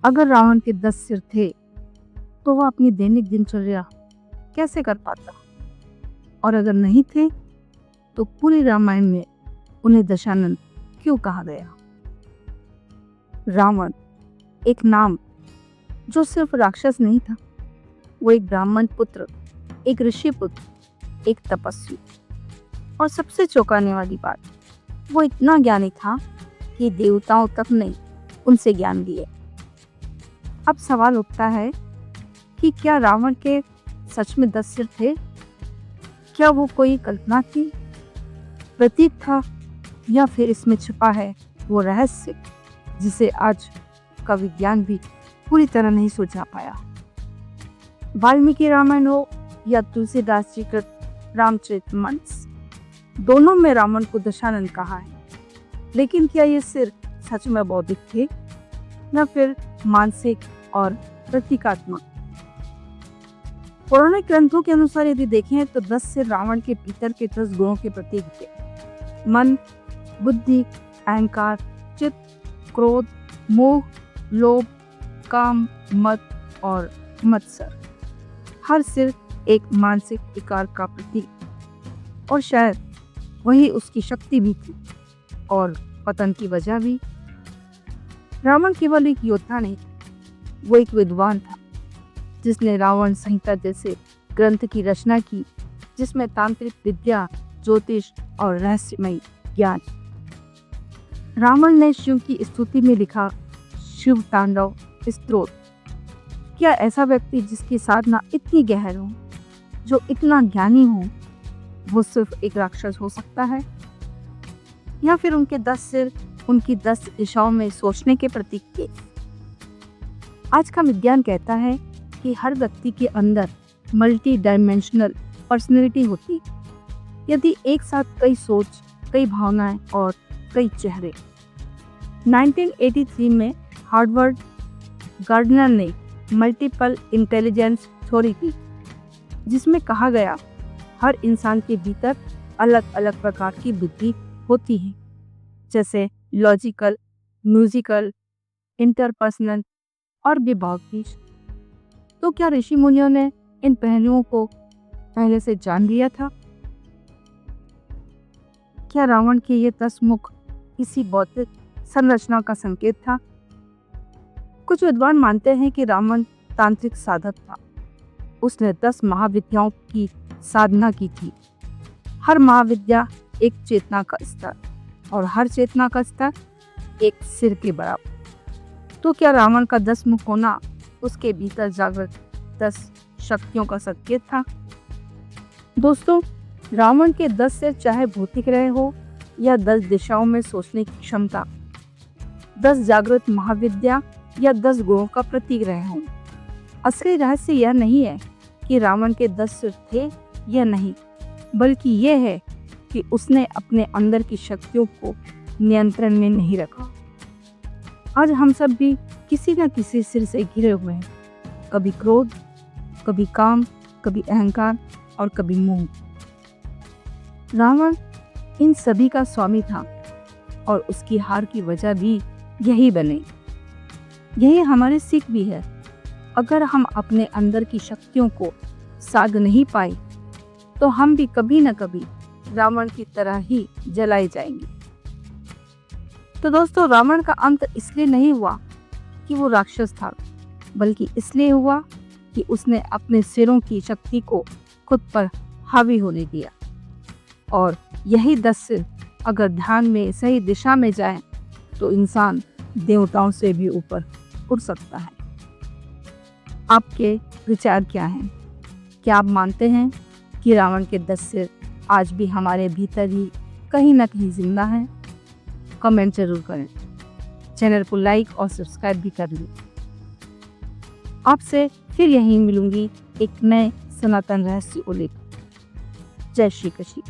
अगर रावण के 10 सिर थे तो वह अपनी दैनिक दिनचर्या कैसे कर पाता, और अगर नहीं थे तो पूरे रामायण में उन्हें दशानन क्यों कहा गया। रावण एक नाम जो सिर्फ राक्षस नहीं था, वो एक ब्राह्मण पुत्र, एक ऋषि पुत्र, एक तपस्वी, और सबसे चौंकाने वाली बात, वो इतना ज्ञानी था कि देवताओं तक ने उनसे ज्ञान लिए। अब सवाल उठता है कि क्या रावण के सच में 10 सिर थे? क्या वो कोई कल्पना थी, प्रतीक था, या फिर इसमें छिपा है वो रहस्य जिसे आज का विज्ञान भी पूरी तरह नहीं सुलझा पाया। वाल्मीकि रामायण हो या तुलसीदास जी का रामचरितमानस, दोनों में रावण को दशानन कहा है। लेकिन क्या ये सिर सच में बौद्धिक थे या फिर मानसिक और प्रतीकात्मक? पौराणिक ग्रंथों के अनुसार यदि देखें तो 10 सिर रावण के भीतर के 10 गुणों के प्रतीक थे। मन, बुद्धि, अहंकार, चित्त, क्रोध, मोह, लोभ, काम, मद और मत्सर। हर सिर एक मानसिक विकार का प्रतीक, और शायद वही उसकी शक्ति भी थी और पतन की वजह भी। रावण केवल एक योद्धा नहीं, वो एक विद्वान था जिसने रावण संहिता जैसे ग्रंथ की रचना की, जिसमें तांत्रिक विद्या, ज्योतिष और रहस्यमय ज्ञान। रावण ने शिव की स्तुति में लिखा शिव तांडव स्तोत्र। क्या ऐसा व्यक्ति जिसकी साधना इतनी गहर हो, जो इतना ज्ञानी हो, वो सिर्फ एक राक्षस हो सकता है? या फिर उनके 10 सिर उनकी 10 दिशाओं में सोचने के प्रतीक थे? आज का विज्ञान कहता है कि हर व्यक्ति के अंदर मल्टी डायमेंशनल पर्सनैलिटी होती, यदि एक साथ कई सोच, कई भावनाएं और कई चेहरे। 1983 में हार्वर्ड गार्डनर ने मल्टीपल इंटेलिजेंस थ्योरी दी, जिसमें कहा गया हर इंसान के भीतर अलग अलग प्रकार की बुद्धि होती है, जैसे लॉजिकल, म्यूजिकल, इंटरपर्सनल और विभागीय। तो क्या ऋषि मुनियों ने इन पहलुओं को पहले से जान लिया था? क्या रावण के ये 10 मुख किसी बौद्धिक संरचना का संकेत था? कुछ विद्वान मानते हैं कि रावण तांत्रिक साधक था। उसने 10 महाविद्याओं की साधना की थी। हर महाविद्या एक चेतना का स्तर, और हर चेतना का स्तर एक सिर के बराबर। तो क्या रावण का 10 मुख होना उसके भीतर जागृत 10 शक्तियों का संकेत था? दोस्तों, रावण के 10 सिर चाहे भौतिक रहे हो या 10 दिशाओं में सोचने की क्षमता, 10 जागृत महाविद्या या 10 गुणों का प्रतीक रहे हों, असली रहस्य यह नहीं है कि रावण के 10 सिर थे या नहीं, बल्कि यह है कि उसने अपने अंदर की शक्तियों को नियंत्रण में नहीं रखा। आज हम सब भी किसी न किसी सिर से घिरे हुए हैं, कभी क्रोध, कभी काम, कभी अहंकार और कभी मोह। रावण इन सभी का स्वामी था, और उसकी हार की वजह भी यही बने। यही हमारी सीख भी है। अगर हम अपने अंदर की शक्तियों को साध नहीं पाए तो हम भी कभी न कभी रावण की तरह ही जलाए जाएंगे। तो दोस्तों, रावण का अंत इसलिए नहीं हुआ कि वो राक्षस था, बल्कि इसलिए हुआ कि उसने अपने सिरों की शक्ति को खुद पर हावी होने दिया। और यही 10 सिर अगर ध्यान में सही दिशा में जाए तो इंसान देवताओं से भी ऊपर उठ सकता है। आपके विचार क्या हैं? क्या आप मानते हैं कि रावण के 10 सिर आज भी हमारे भीतर ही कहीं ना कहीं जिंदा हैं? कमेंट जरूर करें। चैनल को लाइक और सब्सक्राइब भी कर लें। आपसे फिर यहीं मिलूंगी एक नए सनातन रहस्य को लेकर। जय श्री कृष्ण।